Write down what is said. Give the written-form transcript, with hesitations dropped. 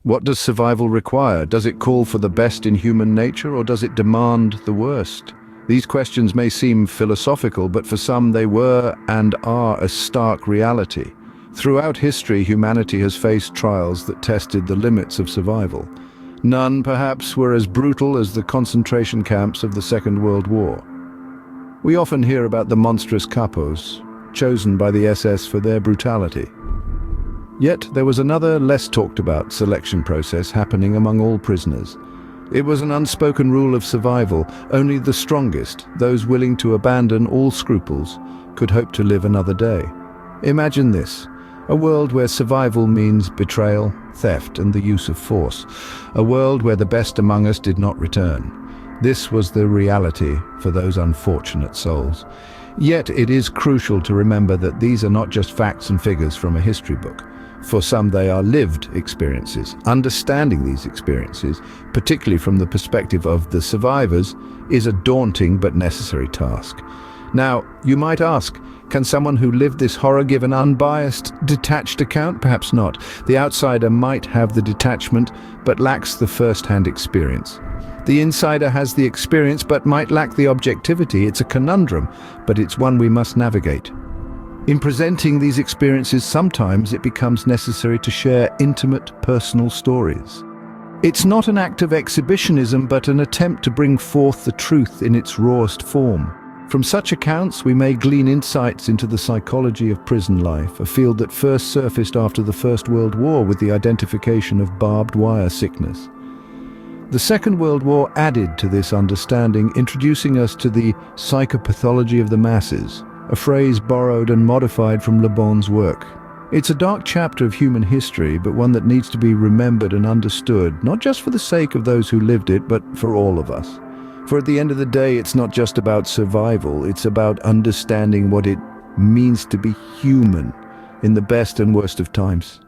What does survival require? Does it call for the best in human nature, or does it demand the worst? These questions may seem philosophical, but for some they were and are a stark reality. Throughout history, humanity has faced trials that tested the limits of survival. None, perhaps, were as brutal as the concentration camps of the Second World War. We often hear about the monstrous capos, chosen by the SS for their brutality. Yet there was another, less talked about selection process happening among all prisoners. It was an unspoken rule of survival. Only the strongest, those willing to abandon all scruples, could hope to live another day. Imagine this: a world where survival means betrayal, theft, and the use of force. A world where the best among us did not return. This was the reality for those unfortunate souls. Yet it is crucial to remember that these are not just facts and figures from a history book. For some, they are lived experiences. Understanding these experiences, particularly from the perspective of the survivors, is a daunting but necessary task. Now, you might ask, can someone who lived this horror give an unbiased, detached account? Perhaps not. The outsider might have the detachment, but lacks the first-hand experience. The insider has the experience, but might lack the objectivity. It's a conundrum, but it's one we must navigate. In presenting these experiences, sometimes it becomes necessary to share intimate, personal stories. It's not an act of exhibitionism, but an attempt to bring forth the truth in its rawest form. From such accounts, we may glean insights into the psychology of prison life, a field that first surfaced after the First World War with the identification of barbed wire sickness. The Second World War added to this understanding, introducing us to the psychopathology of the masses, a phrase borrowed and modified from Le Bon's work. It's a dark chapter of human history, but one that needs to be remembered and understood, not just for the sake of those who lived it, but for all of us. For at the end of the day, it's not just about survival, it's about understanding what it means to be human in the best and worst of times.